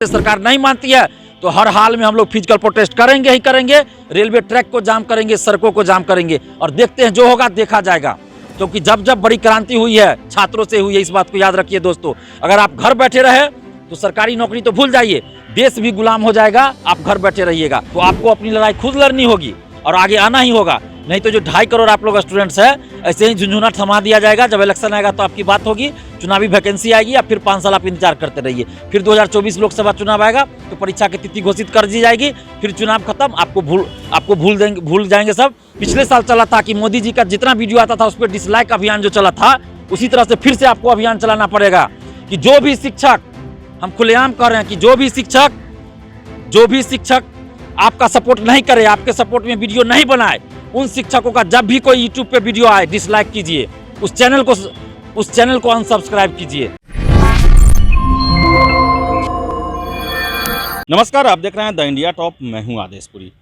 सरकार नहीं मानती है तो हर हाल में हम लोग फिजिकल प्रोटेस्ट करेंगे ही करेंगे। रेलवे ट्रैक को जाम करेंगे, सड़कों को जाम करेंगे और देखते हैं जो होगा देखा जाएगा। क्योंकि जब जब बड़ी क्रांति हुई है छात्रों से हुई है, इस बात को याद रखिए दोस्तों। अगर आप घर बैठे रहे तो सरकारी नौकरी तो भूल जाइए, देश भी गुलाम हो जाएगा। आप घर बैठे रहिएगा तो आपको अपनी लड़ाई खुद लड़नी होगी और आगे आना ही होगा। नहीं तो जो 2.5 करोड़ आप लोग स्टूडेंट्स हैं ऐसे ही झुंझुना थमा दिया जाएगा। जब इलेक्शन आएगा तो आपकी बात होगी, चुनावी वैकेंसी आएगी या फिर 5 साल आप इंतजार करते रहिए। फिर 2024 लोकसभा चुनाव आएगा तो परीक्षा की तिथि घोषित कर दी जाएगी, फिर चुनाव खत्म, आपको भूल जाएंगे सब। पिछले साल चला था कि मोदी जी का जितना वीडियो आता था उस पर डिसलाइक अभियान जो चला था, उसी तरह से फिर से आपको अभियान चलाना पड़ेगा कि जो भी शिक्षक, हम खुलेआम कह रहे हैं कि जो भी शिक्षक आपका सपोर्ट नहीं करे, आपके सपोर्ट में वीडियो नहीं बनाए, उन शिक्षकों का जब भी कोई यूट्यूब पे वीडियो आए डिसलाइक कीजिए, उस चैनल को अनसब्सक्राइब कीजिए। नमस्कार, आप देख रहे हैं द इंडिया टॉप। मैं हूं आदेशपुरी।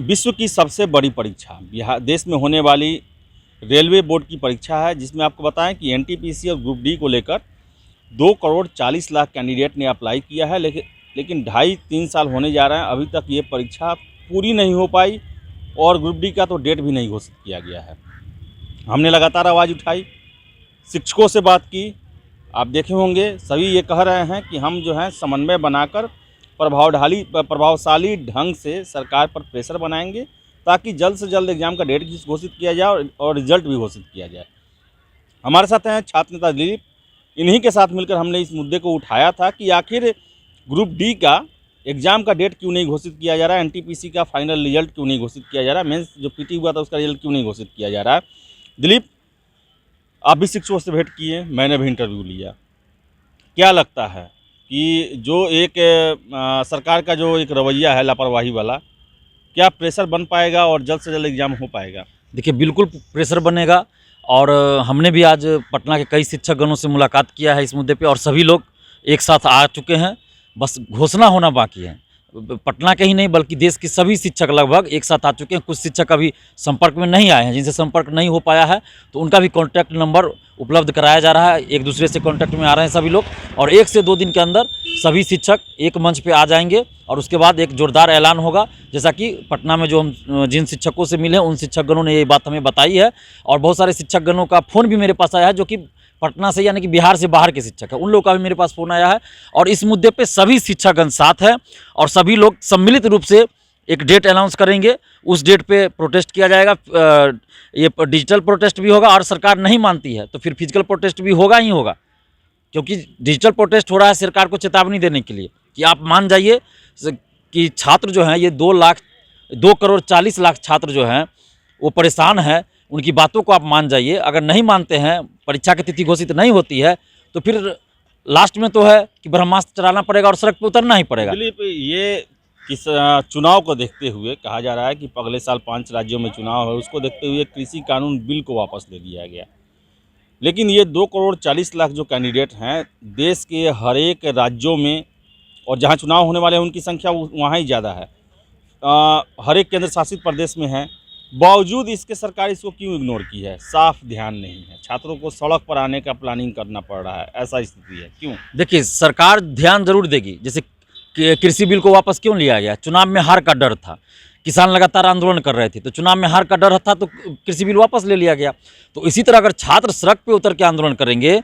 विश्व की सबसे बड़ी परीक्षा बिहार देश में होने वाली रेलवे बोर्ड की परीक्षा है, जिसमें आपको बताएं कि एनटीपीसी और ग्रुप डी को लेकर 2 करोड़ 40 लाख कैंडिडेट ने अप्लाई किया है। लेकिन 2.5-3 साल होने जा रहे हैं, अभी तक ये परीक्षा पूरी नहीं हो पाई और ग्रुप डी का तो डेट भी नहीं घोषित किया गया है। हमने लगातार आवाज़ उठाई, शिक्षकों से बात की। आप देखे होंगे सभी ये कह रहे हैं कि हम जो है समन्वय बनाकर प्रभावशाली ढंग से सरकार पर प्रेशर बनाएंगे ताकि जल्द से जल्द एग्ज़ाम का डेट घोषित किया जाए और रिजल्ट भी घोषित किया जाए। हमारे साथ हैं छात्र नेता दिलीप। इन्हीं के साथ मिलकर हमने इस मुद्दे को उठाया था कि आखिर ग्रुप डी का एग्ज़ाम का डेट क्यों नहीं घोषित किया जा रहा है, एनटीपीसी का फाइनल रिजल्ट क्यों नहीं घोषित किया जा रहा है, मेंस जो पीटी हुआ था उसका रिजल्ट क्यों नहीं घोषित किया जा रहा है। दिलीप, आप भी शिक्षकों से भेंट किए, मैंने भी इंटरव्यू लिया। क्या लगता है कि जो एक सरकार का जो एक रवैया है लापरवाही वाला, क्या प्रेशर बन पाएगा और जल्द से जल्द एग्ज़ाम हो पाएगा? देखिए, बिल्कुल प्रेशर बनेगा और हमने भी आज पटना के कई शिक्षकगणों से मुलाकात किया है इस मुद्दे पे और सभी लोग एक साथ आ चुके हैं, बस घोषणा होना बाकी है। पटना के ही नहीं बल्कि देश के सभी शिक्षक लगभग एक साथ आ चुके हैं। कुछ शिक्षक अभी संपर्क में नहीं आए हैं, जिनसे संपर्क नहीं हो पाया है तो उनका भी कॉन्टैक्ट नंबर उपलब्ध कराया जा रहा है। एक दूसरे से कॉन्टैक्ट में आ रहे हैं सभी लोग और 1 से 2 दिन के अंदर सभी शिक्षक एक मंच पे आ जाएंगे और उसके बाद एक जोरदार ऐलान होगा। जैसा कि पटना में जो हम जिन शिक्षकों से मिले उन शिक्षकगणों ने ये बात हमें बताई है और बहुत सारे शिक्षकगणों का फ़ोन भी मेरे पास आया है जो कि पटना से यानी कि बिहार से बाहर के शिक्षक है, उन लोगों का भी मेरे पास फ़ोन आया है और इस मुद्दे पे सभी शिक्षकगण साथ हैं और सभी लोग सम्मिलित रूप से एक डेट अनाउंस करेंगे। उस डेट पे प्रोटेस्ट किया जाएगा। ये डिजिटल प्रोटेस्ट भी होगा और सरकार नहीं मानती है तो फिर फिजिकल प्रोटेस्ट भी होगा ही होगा, क्योंकि डिजिटल प्रोटेस्ट हो रहा है सरकार को चेतावनी देने के लिए कि आप मान जाइए कि छात्र जो हैं ये 2 करोड़ 40 लाख छात्र जो हैं वो परेशान हैं, उनकी बातों को आप मान जाइए। अगर नहीं मानते हैं, परीक्षा की तिथि घोषित नहीं होती है तो फिर लास्ट में तो है कि ब्रह्मास्त्र चलाना पड़ेगा और सड़क पर उतरना ही पड़ेगा। दिलीप, ये किस चुनाव को देखते हुए कहा जा रहा है कि अगले साल 5 राज्यों में चुनाव है, उसको देखते हुए कृषि कानून बिल को वापस ले लिया गया। लेकिन ये 2 करोड़ 40 लाख जो कैंडिडेट हैं देश के हर एक राज्यों में और जहाँ चुनाव होने वाले हैं उनकी संख्या वहाँ ही ज़्यादा है, हर एक केंद्र शासित प्रदेश में है। बावजूद इसके सरकार इसको क्यों इग्नोर की है? साफ ध्यान नहीं है, छात्रों को सड़क पर आने का प्लानिंग करना पड़ रहा है, ऐसा स्थिति है, क्यों? देखिए, सरकार ध्यान जरूर देगी। जैसे कृषि बिल को वापस क्यों लिया गया? चुनाव में हार का डर था, किसान लगातार आंदोलन कर रहे थे तो चुनाव में हार का डर था तो कृषि बिल वापस ले लिया गया। तो इसी तरह अगर छात्र सड़क पे उतर के आंदोलन करेंगे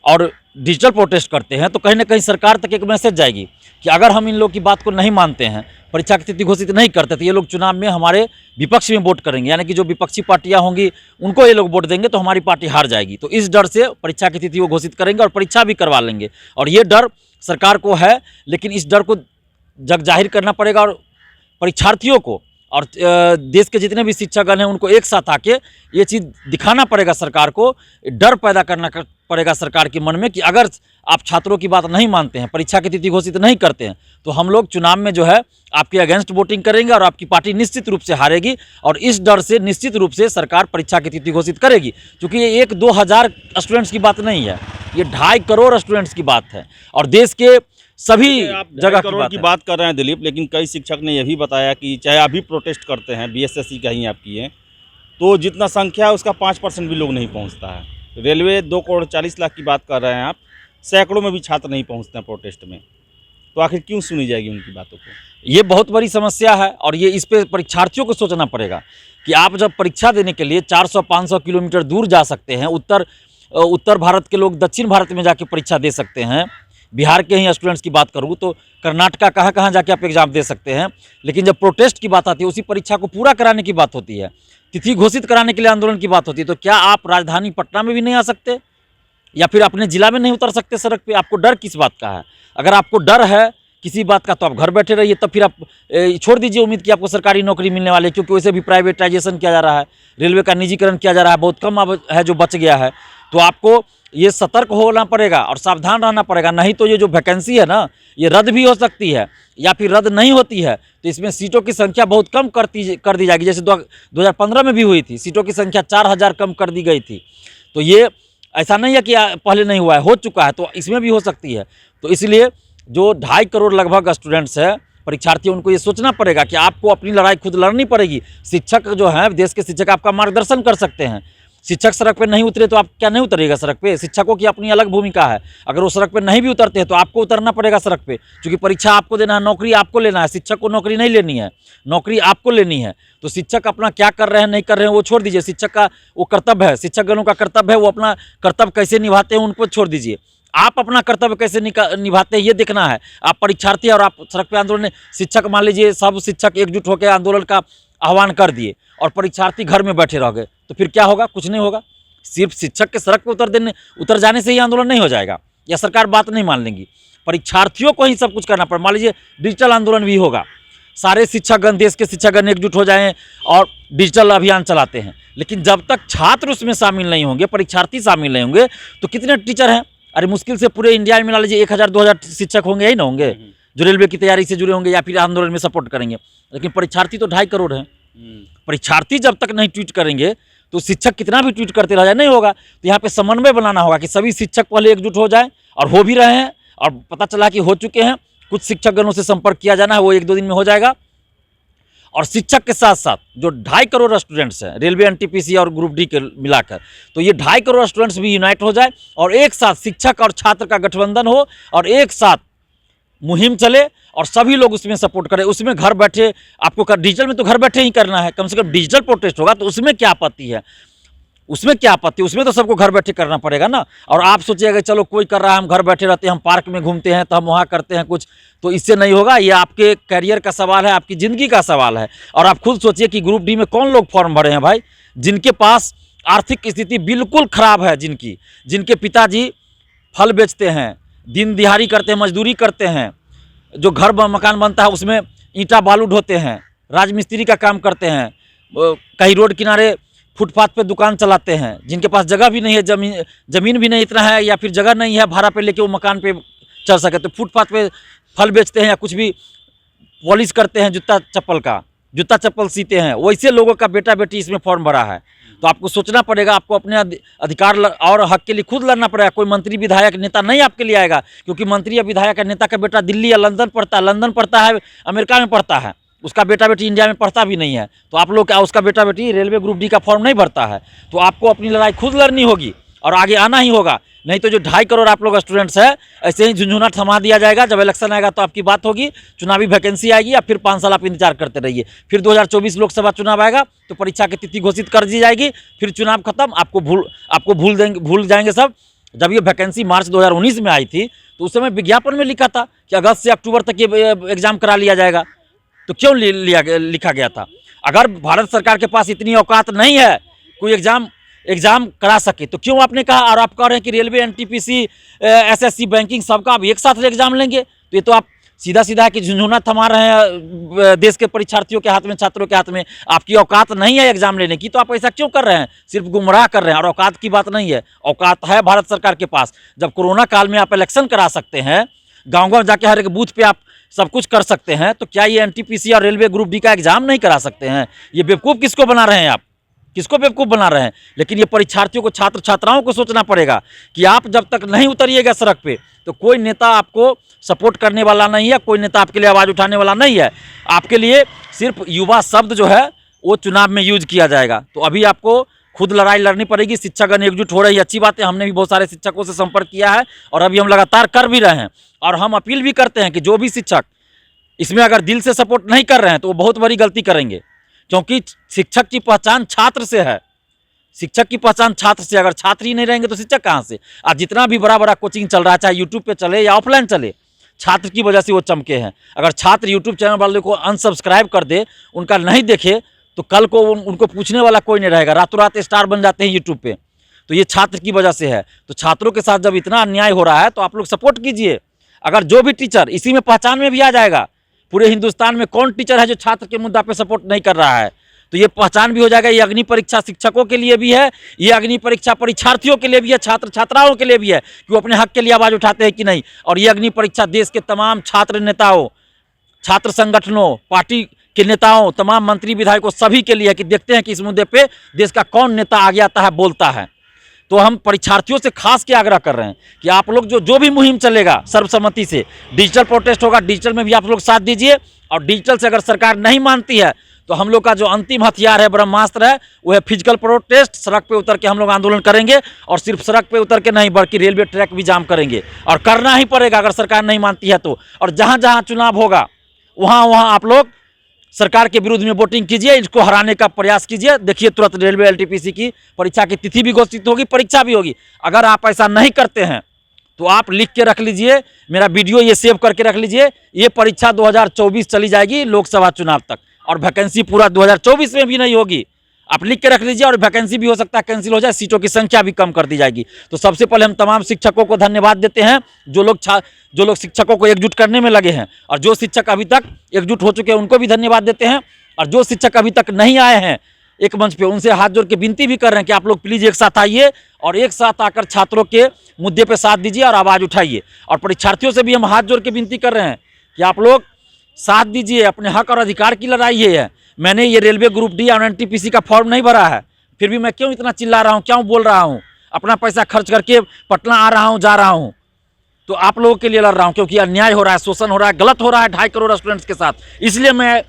और डिजिटल प्रोटेस्ट करते हैं तो कहीं ना कहीं सरकार तक एक मैसेज जाएगी कि अगर हम इन लोग की बात को नहीं मानते हैं, परीक्षा की तिथि घोषित नहीं करते तो ये लोग चुनाव में हमारे विपक्ष में वोट करेंगे, यानी कि जो विपक्षी पार्टियां होंगी उनको ये लोग वोट देंगे तो हमारी पार्टी हार जाएगी। तो इस डर से परीक्षा की तिथि वो घोषित करेंगे और परीक्षा भी करवा लेंगे और ये डर सरकार को है। लेकिन इस डर को जग जाहिर करना पड़ेगा और परीक्षार्थियों को और देश के जितने भी शिक्षकगण हैं उनको एक साथ आके ये चीज़ दिखाना पड़ेगा सरकार को, डर पैदा करना पड़ेगा सरकार के मन में कि अगर आप छात्रों की बात नहीं मानते हैं, परीक्षा की तिथि घोषित नहीं करते हैं तो हम लोग चुनाव में जो है आपके अगेंस्ट वोटिंग करेंगे और आपकी पार्टी निश्चित रूप से हारेगी। और इस डर से निश्चित रूप से सरकार परीक्षा की तिथि घोषित करेगी, क्योंकि ये 1-2 हज़ार स्टूडेंट्स की बात नहीं है, ये 2.5 करोड़ स्टूडेंट्स की बात है और देश के सभी जगह की बात कर रहे हैं दिलीप। लेकिन कई शिक्षक ने यह भी बताया कि चाहे अभी प्रोटेस्ट करते हैं, बीएसएससी कहीं आप किए तो जितना संख्या है उसका 5% भी लोग नहीं पहुंचता है। रेलवे 2 करोड़ 40 लाख की बात कर रहे हैं आप, सैकड़ों में भी छात्र नहीं पहुंचते हैं प्रोटेस्ट में। तो आखिर क्यों सुनी जाएगी उनकी बातों को? ये बहुत बड़ी समस्या है और ये इस पे परीक्षार्थियों को सोचना पड़ेगा कि आप जब परीक्षा देने के लिए 400-500 किलोमीटर दूर जा सकते हैं, उत्तर भारत के लोग दक्षिण भारत में जाके परीक्षा दे सकते हैं। बिहार के ही स्टूडेंट्स की बात करूँ तो कर्नाटका कहाँ कहाँ जाके आप एग्जाम दे सकते हैं, लेकिन जब प्रोटेस्ट की बात आती है, उसी परीक्षा को पूरा कराने की बात होती है, तिथि घोषित कराने के लिए आंदोलन की बात होती है, तो क्या आप राजधानी पटना में भी नहीं आ सकते या फिर अपने जिला में नहीं उतर सकते सड़क पे? आपको डर किस बात का है? अगर आपको डर है किसी बात का तो आप घर बैठे रहिए, तब फिर आप छोड़ दीजिए उम्मीद कि आपको सरकारी नौकरी मिलने वाली है, क्योंकि वैसे भी प्राइवेटाइजेशन किया जा रहा है, रेलवे का निजीकरण किया जा रहा है, बहुत कम अब है जो बच गया है। तो आपको ये सतर्क होना पड़ेगा और सावधान रहना पड़ेगा, नहीं तो ये जो वैकेंसी है ना, ये रद्द भी हो सकती है या फिर रद्द नहीं होती है तो इसमें सीटों की संख्या बहुत कम कर दी जाएगी, जैसे 2015 में भी हुई थी, सीटों की संख्या 4000 कम कर दी गई थी। तो ये ऐसा नहीं है कि पहले नहीं हुआ है, हो चुका है, तो इसमें भी हो सकती है। तो इसलिए जो 2.5 करोड़ लगभग स्टूडेंट्स है, परीक्षार्थी, उनको ये सोचना पड़ेगा कि आपको अपनी लड़ाई खुद लड़नी पड़ेगी। शिक्षक जो हैं, देश के शिक्षक आपका मार्गदर्शन कर सकते हैं। शिक्षक सड़क पे नहीं उतरे तो आप क्या नहीं उतरिएगा सड़क पे? शिक्षकों की अपनी अलग भूमिका है। अगर वो सड़क पे नहीं भी उतरते हैं तो आपको उतरना पड़ेगा सड़क पे, क्योंकि परीक्षा आपको देना है, नौकरी आपको लेना है। शिक्षक को नौकरी नहीं लेनी है, नौकरी आपको लेनी है। तो शिक्षक अपना क्या कर रहे हैं नहीं कर रहे हैं वो छोड़ दीजिए, शिक्षक का वो कर्तव्य है, शिक्षकगणों का कर्तव्य है, वो अपना कर्तव्य कैसे निभाते हैं उनको छोड़ दीजिए। आप अपना कर्तव्य कैसे निभाते हैं ये देखना है। आप परीक्षार्थी और आप सड़क पे आंदोलन, शिक्षक मान लीजिए सब शिक्षक एकजुट होकर आंदोलन का आह्वान कर दिए और परीक्षार्थी घर में बैठे रह गए, तो फिर क्या होगा? कुछ नहीं होगा। सिर्फ शिक्षक के सड़क पर उतर जाने से ही आंदोलन नहीं हो जाएगा या सरकार बात नहीं मान लेंगी। परीक्षार्थियों को ही सब कुछ करना पड़ेगा। मान लीजिए डिजिटल आंदोलन भी होगा, सारे शिक्षकगण, देश के शिक्षकगण एकजुट हो जाएं और डिजिटल अभियान चलाते हैं, लेकिन जब तक छात्र उसमें शामिल नहीं होंगे, परीक्षार्थी शामिल नहीं होंगे, तो कितने टीचर हैं? अरे मुश्किल से पूरे इंडिया में मिला लीजिए 1000-2000 शिक्षक होंगे ही ना होंगे जो रेलवे की तैयारी से जुड़े होंगे या फिर आंदोलन में सपोर्ट करेंगे। लेकिन परीक्षार्थी तो 2.5 करोड़ हैं। परीक्षार्थी जब तक नहीं ट्वीट करेंगे तो शिक्षक कितना भी ट्वीट करते रह जाए नहीं होगा। तो यहाँ पे समन्वय बनाना होगा कि सभी शिक्षक पहले एकजुट हो जाए, और हो भी रहे हैं, और पता चला कि हो चुके हैं। कुछ शिक्षकगणों से संपर्क किया जाना है, वो 1-2 दिन में हो जाएगा। और शिक्षक के साथ साथ जो 2.5 करोड़ स्टूडेंट्स हैं रेलवे, एनटीपीसी और ग्रुप डी के मिलाकर, तो ये 2.5 करोड़ स्टूडेंट्स भी यूनाइट हो जाए और एक साथ शिक्षक और छात्र का गठबंधन हो और एक साथ मुहिम चले और सभी लोग उसमें सपोर्ट करें। उसमें घर बैठे आपको डिजिटल में तो घर बैठे ही करना है, कम से कम डिजिटल प्रोटेस्ट होगा, तो उसमें क्या आपत्ति है? उसमें क्या आपत्ति? उसमें तो सबको घर बैठे करना पड़ेगा ना। और आप सोचिएगा चलो कोई कर रहा है, हम घर बैठे रहते हैं, हम पार्क में घूमते हैं तो हम वहाँ करते हैं कुछ, तो इससे नहीं होगा। ये आपके करियर का सवाल है, आपकी ज़िंदगी का सवाल है। और आप खुद सोचिए कि ग्रुप डी में कौन लोग फॉर्म भरे हैं भाई, जिनके पास आर्थिक स्थिति बिल्कुल ख़राब है, जिनके पिताजी फल बेचते हैं, दिन दिहाड़ी करते हैं, मजदूरी करते हैं, जो घर मकान बनता है उसमें ईंटा बालू ढोते हैं, राजमिस्त्री का काम करते हैं, कहीं रोड किनारे फुटपाथ पे दुकान चलाते हैं, जिनके पास जगह भी नहीं है, ज़मीन भी नहीं इतना है या फिर जगह नहीं है भाड़ा पे लेके वो मकान पे चल सके, तो फुटपाथ पे फल बेचते हैं या कुछ भी पॉलिश करते हैं, जूता चप्पल सीते हैं। वैसे लोगों का बेटा बेटी इसमें फॉर्म भरा है। तो आपको सोचना पड़ेगा, आपको अपने अधिकार और हक के लिए खुद लड़ना पड़ेगा। कोई मंत्री विधायक नेता नहीं आपके लिए आएगा, क्योंकि मंत्री या विधायक नेता का बेटा दिल्ली या लंदन पढ़ता है, अमेरिका में पढ़ता है, उसका बेटा बेटी इंडिया में पढ़ता भी नहीं है। तो आप लोग क्या, उसका बेटा बेटी रेलवे ग्रुप डी का फॉर्म नहीं भरता है? तो आपको अपनी लड़ाई खुद लड़नी होगी और आगे आना ही होगा, नहीं तो जो 2.5 करोड़ आप लोग स्टूडेंट्स हैं ऐसे ही झुंझुना थमा दिया जाएगा। जब इलेक्शन आएगा तो आपकी बात होगी, चुनावी वैकेंसी आएगी, या फिर 5 साल आप इंतजार करते रहिए। फिर 2024 लोकसभा चुनाव आएगा तो परीक्षा की तिथि घोषित कर दी जाएगी, फिर चुनाव खत्म, आपको भूल जाएंगे सब। जब ये वैकेंसी मार्च 2019 में आई थी तो उस समय विज्ञापन में लिखा था कि अगस्त से अक्टूबर तक ये एग्जाम करा लिया जाएगा। तो क्यों लिखा गया था? अगर भारत सरकार के पास इतनी औकात नहीं है कोई एग्जाम करा सके तो क्यों आपने कहा? और आप कह रहे हैं कि रेलवे, एनटीपीसी, एसएससी, बैंकिंग सबका आप एक साथ एग्जाम लेंगे, तो ये तो आप सीधा है कि झुंझुना थमा रहे हैं देश के परीक्षार्थियों के हाथ में, छात्रों के हाथ में। आपकी औकात नहीं है एग्जाम लेने की, तो आप ऐसा क्यों कर रहे हैं? सिर्फ गुमराह कर रहे हैं। और औकात की बात नहीं है, औकात है भारत सरकार के पास। जब कोरोना काल में आप इलेक्शन करा सकते हैं, गाँव जाके हर एक बूथ पे आप सब कुछ कर सकते हैं, तो क्या ये एनटीपीसी और रेलवे ग्रुप डी का एग्जाम नहीं करा सकते हैं? ये बेवकूफ़ किसको बना रहे हैं आप? किसको बेवकूफ़ बना रहे हैं? लेकिन ये परीक्षार्थियों को, छात्र छात्राओं को सोचना पड़ेगा कि आप जब तक नहीं उतरिएगा सड़क पे तो कोई नेता आपको सपोर्ट करने वाला नहीं है, कोई नेता आपके लिए आवाज़ उठाने वाला नहीं है। आपके लिए सिर्फ युवा शब्द जो है वो चुनाव में यूज किया जाएगा। तो अभी आपको खुद लड़ाई लड़नी पड़ेगी। शिक्षकगण एकजुट हो रही है, अच्छी बात है। हमने भी बहुत सारे शिक्षकों से संपर्क किया है और अभी हम लगातार कर भी रहे हैं। और हम अपील भी करते हैं कि जो भी शिक्षक इसमें अगर दिल से सपोर्ट नहीं कर रहे हैं तो वो बहुत बड़ी गलती करेंगे, क्योंकि शिक्षक की पहचान छात्र से है। शिक्षक की पहचान छात्र से, अगर छात्र ही नहीं रहेंगे तो शिक्षक कहाँ से। आज जितना भी बड़ा बड़ा कोचिंग चल रहा है, चाहे यूट्यूब पे चले या ऑफलाइन चले, छात्र की वजह से वो चमके हैं। अगर छात्र यूट्यूब चैनल वाले को अनसब्सक्राइब कर दे, उनका नहीं देखे, तो कल को उनको पूछने वाला कोई नहीं रहेगा। रातों रात स्टार बन जाते हैं यूट्यूब पे, तो ये छात्र की वजह से है। तो छात्रों के साथ जब इतना अन्याय हो रहा है तो आप लोग सपोर्ट कीजिए। अगर जो भी टीचर, इसी में पहचान में भी आ जाएगा पूरे हिंदुस्तान में कौन टीचर है जो छात्र के मुद्दा पे सपोर्ट नहीं कर रहा है, तो ये पहचान भी हो जाएगा। ये अग्नि परीक्षा शिक्षकों के लिए भी है, ये अग्नि परीक्षा परीक्षार्थियों के लिए भी है, छात्र छात्राओं के लिए भी है कि वो अपने हक के लिए आवाज़ उठाते हैं कि नहीं। और ये अग्नि परीक्षा देश के तमाम छात्र नेताओं, छात्र संगठनों, पार्टी के नेताओं, तमाम मंत्री विधायकों, सभी के लिए है कि देखते हैं कि इस मुद्दे पे देश का कौन नेता आगे आता है, बोलता है। तो हम परीक्षार्थियों से खास के आग्रह कर रहे हैं कि आप लोग जो भी मुहिम चलेगा सर्वसम्मति से, डिजिटल प्रोटेस्ट होगा, डिजिटल में भी आप लोग साथ दीजिए। और डिजिटल से अगर सरकार नहीं मानती है तो हम लोग का जो अंतिम हथियार है, ब्रह्मास्त्र है, वो है फिजिकल प्रोटेस्ट। सड़क पे उतर के हम लोग आंदोलन करेंगे, और सिर्फ सड़क पे उतर के नहीं बल्कि रेलवे ट्रैक भी जाम करेंगे, और करना ही पड़ेगा अगर सरकार नहीं मानती है तो। और जहाँ जहाँ चुनाव होगा वहाँ आप लोग सरकार के विरुद्ध में वोटिंग कीजिए, इसको हराने का प्रयास कीजिए। देखिए तुरंत रेलवे LTPC की परीक्षा की तिथि भी घोषित होगी, परीक्षा भी होगी। अगर आप ऐसा नहीं करते हैं तो आप लिख के रख लीजिए, मेरा वीडियो ये सेव करके रख लीजिए, ये परीक्षा 2024 चली जाएगी लोकसभा चुनाव तक, और वैकेंसी पूरा 2024 में भी नहीं होगी। आप लिख के रख लीजिए, और वैकेंसी भी हो सकता है कैंसिल हो जाए, सीटों की संख्या भी कम कर दी जाएगी। तो सबसे पहले हम तमाम शिक्षकों को धन्यवाद देते हैं जो लोग शिक्षकों को एकजुट करने में लगे हैं, और जो शिक्षक अभी तक एकजुट हो चुके हैं उनको भी धन्यवाद देते हैं। और जो शिक्षक अभी तक नहीं आए हैं एक मंच पे, उनसे हाथ जोड़ के विनती भी कर रहे हैं कि आप लोग प्लीज़ एक साथ आइए और एक साथ आकर छात्रों के मुद्दे पे साथ दीजिए और आवाज़ उठाइए। और परीक्षार्थियों से भी हम हाथ जोड़ के विनती कर रहे हैं कि आप लोग साथ दीजिए, अपने हक और अधिकार की लड़ाई ये है। मैंने ये रेलवे ग्रुप डी और NTPC का फॉर्म नहीं भरा है, फिर भी मैं क्यों इतना चिल्ला रहा हूँ, क्यों बोल रहा हूँ, अपना पैसा खर्च करके पटना आ रहा हूँ, जा रहा हूँ, तो आप लोगों के लिए लड़ रहा हूँ, क्योंकि अन्याय हो रहा है, शोषण हो रहा है, गलत हो रहा है 2.5 करोड़ स्टूडेंट्स के साथ, इसलिए मैं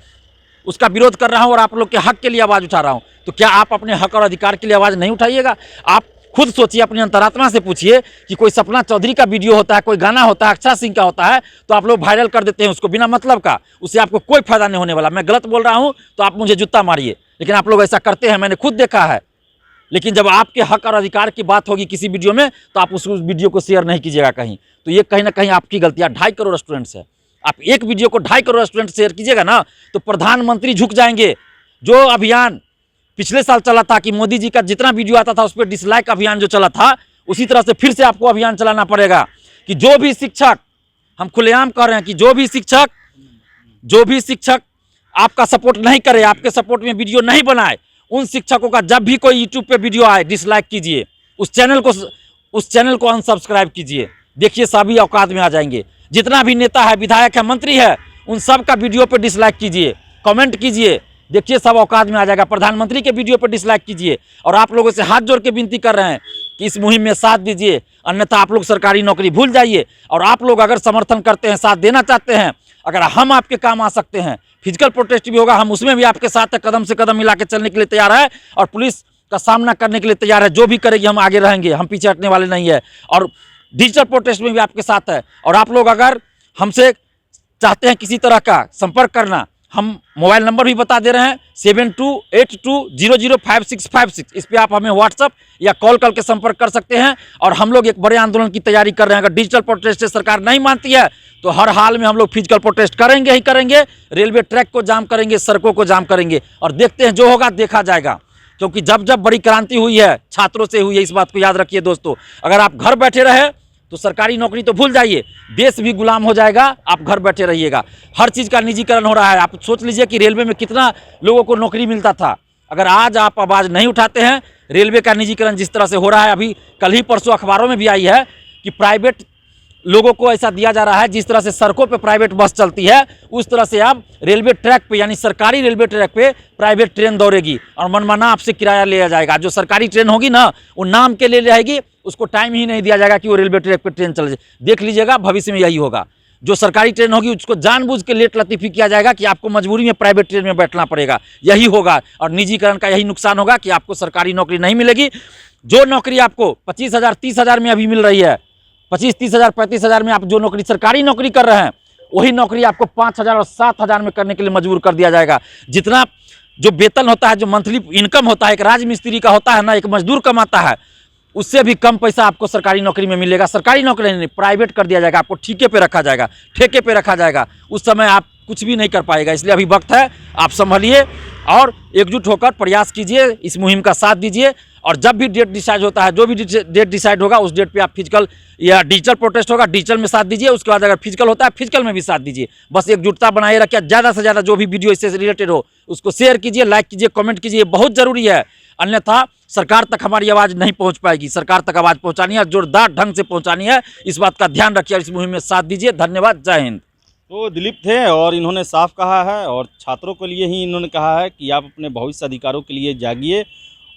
उसका विरोध कर रहा हूँ और आप लोग के हक के लिए आवाज़ उठा रहा हूँ। तो क्या आप अपने हक और अधिकार के लिए आवाज़ नहीं उठाइएगा? आप खुद सोचिए, अपनी अंतरात्मा से पूछिए कि कोई सपना चौधरी का वीडियो होता है, कोई गाना होता है, अक्षरा सिंह का होता है, तो आप लोग वायरल कर देते हैं उसको बिना मतलब का, उससे आपको कोई फायदा नहीं होने वाला। मैं गलत बोल रहा हूँ तो आप मुझे जूता मारिए, लेकिन आप लोग ऐसा करते हैं, मैंने खुद देखा है। लेकिन जब आपके हक और अधिकार की बात होगी किसी वीडियो में तो आप उस वीडियो को शेयर नहीं कीजिएगा कहीं। तो ये कहीं ना कहीं आपकी गलती है। 2.5 करोड़ स्टूडेंट्स है, आप एक वीडियो को 2.5 करोड़ स्टूडेंट शेयर कीजिएगा ना तो प्रधानमंत्री झुक जाएंगे। जो अभियान पिछले साल चला था कि मोदी जी का जितना वीडियो आता था उस पर डिसलाइक अभियान जो चला था, उसी तरह से फिर से आपको अभियान चलाना पड़ेगा कि जो भी शिक्षक, हम खुलेआम कह रहे हैं कि जो भी शिक्षक आपका सपोर्ट नहीं करे, आपके सपोर्ट में वीडियो नहीं बनाए, उन शिक्षकों का जब भी कोई यूट्यूब पे वीडियो आए डिसलाइक कीजिए, उस चैनल को अनसब्सक्राइब कीजिए। देखिए सभी औकात में आ जाएंगे। जितना भी नेता है, विधायक है, मंत्री है, उन सब का वीडियो पे डिसलाइक कीजिए, कमेंट कीजिए, देखिए सब औकात में आ जाएगा। प्रधानमंत्री के वीडियो पे डिसलाइक कीजिए। और आप लोगों से हाथ जोड़ के विनती कर रहे हैं कि इस मुहिम में साथ दीजिए, अन्यथा आप लोग सरकारी नौकरी भूल जाइए। और आप लोग अगर समर्थन करते हैं, साथ देना चाहते हैं, अगर हम आपके काम आ सकते हैं, फिजिकल प्रोटेस्ट भी होगा, हम उसमें भी आपके साथ कदम से कदम मिला के चलने के लिए तैयार है, और पुलिस का सामना करने के लिए तैयार है। जो भी करेगी हम आगे रहेंगे, हम पीछे हटने वाले नहीं है। और डिजिटल प्रोटेस्ट में भी आपके साथ है। और आप लोग अगर हमसे चाहते हैं किसी तरह का संपर्क करना, हम मोबाइल नंबर भी बता दे रहे हैं 7282005656। इस पे आप हमें व्हाट्सअप या कॉल करके संपर्क कर सकते हैं। और हम लोग एक बड़े आंदोलन की तैयारी कर रहे हैं। अगर डिजिटल प्रोटेस्ट से सरकार नहीं मानती है तो हर हाल में हम लोग फिजिकल प्रोटेस्ट करेंगे ही करेंगे, रेलवे ट्रैक को जाम करेंगे, सड़कों को जाम करेंगे, और देखते हैं जो होगा देखा जाएगा। क्योंकि जब जब बड़ी क्रांति हुई है छात्रों से हुई है, इस बात को याद रखिए दोस्तों। अगर आप घर बैठे रहे तो सरकारी नौकरी तो भूल जाइए, देश भी गुलाम हो जाएगा। आप घर बैठे रहिएगा, हर चीज़ का निजीकरण हो रहा है। आप सोच लीजिए कि रेलवे में कितना लोगों को नौकरी मिलता था। अगर आज आप आवाज़ नहीं उठाते हैं, रेलवे का निजीकरण जिस तरह से हो रहा है, अभी कल ही परसों अखबारों में भी आई है कि प्राइवेट लोगों को ऐसा दिया जा रहा है, जिस तरह से सड़कों पे प्राइवेट बस चलती है उस तरह से अब रेलवे ट्रैक पे, यानी सरकारी रेलवे ट्रैक पे प्राइवेट ट्रेन दौड़ेगी और मनमाना आपसे किराया लिया जाएगा। जो सरकारी ट्रेन होगी ना, वो नाम के लिए रहेगी, उसको टाइम ही नहीं दिया जाएगा कि वो रेलवे ट्रैक पे ट्रेन चले जाए। देख लीजिएगा भविष्य में यही होगा। जो सरकारी ट्रेन होगी उसको जानबूझ के लेट लतीफ़ी किया जाएगा कि आपको मजबूरी में प्राइवेट ट्रेन में बैठना पड़ेगा, यही होगा। और निजीकरण का यही नुकसान होगा कि आपको सरकारी नौकरी नहीं मिलेगी। जो नौकरी आपको 25,000 30,000 में अभी मिल रही है, 25-30,000 35,000 में आप जो नौकरी सरकारी नौकरी कर रहे हैं, वही नौकरी आपको 5,000 और 7,000 में करने के लिए मजबूर कर दिया जाएगा। जितना जो वेतन होता है, जो मंथली इनकम होता है, एक राजमिस्त्री का होता है ना, एक मजदूर कमाता है, उससे भी कम पैसा आपको सरकारी नौकरी में मिलेगा। सरकारी नौकरी नहीं, प्राइवेट कर दिया जाएगा, आपको ठेके पे रखा जाएगा, ठेके पे रखा जाएगा। उस समय आप कुछ भी नहीं कर पाएगा। इसलिए अभी वक्त है, आप संभलिए और एकजुट होकर प्रयास कीजिए, इस मुहिम का साथ दीजिए। और जब भी डेट डिसाइड होता है, जो भी डेट डिसाइड होगा, उस डेट पे आप फिजिकल या डिजिटल प्रोटेस्ट होगा, डिजिटल में साथ दीजिए। उसके बाद अगर फिजिकल होता है, फिजिकल में भी साथ दीजिए। बस एकजुटता बनाए रखिए। ज़्यादा से ज़्यादा जो भी वीडियो इससे रिलेटेड हो उसको शेयर कीजिए, लाइक कीजिए, कमेंट कीजिए, बहुत ज़रूरी है। अन्यथा सरकार तक हमारी आवाज़ नहीं पहुंच पाएगी। सरकार तक आवाज़ पहुंचानी है, जोरदार ढंग से पहुंचानी है। इस बात का ध्यान रखिए और इस मुहिम में साथ दीजिए। धन्यवाद। जय हिंद। तो दिलीप थे और इन्होंने साफ कहा है और छात्रों के लिए ही इन्होंने कहा है कि आप अपने भविष्य अधिकारों के लिए जागिए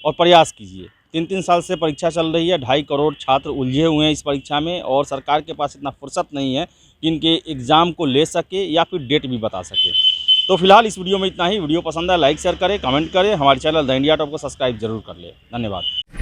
और प्रयास कीजिए। 3-3 साल से परीक्षा चल रही है, 2.5 करोड़ छात्र उलझे हुए हैं इस परीक्षा में और सरकार के पास इतना फुर्सत नहीं है कि इनके एग्ज़ाम को ले सके या फिर डेट भी बता सके। तो फिलहाल इस वीडियो में इतना ही। वीडियो पसंद है लाइक शेयर करें, कमेंट करें, हमारे चैनल द इंडिया टॉप को सब्सक्राइब जरूर कर ले। धन्यवाद।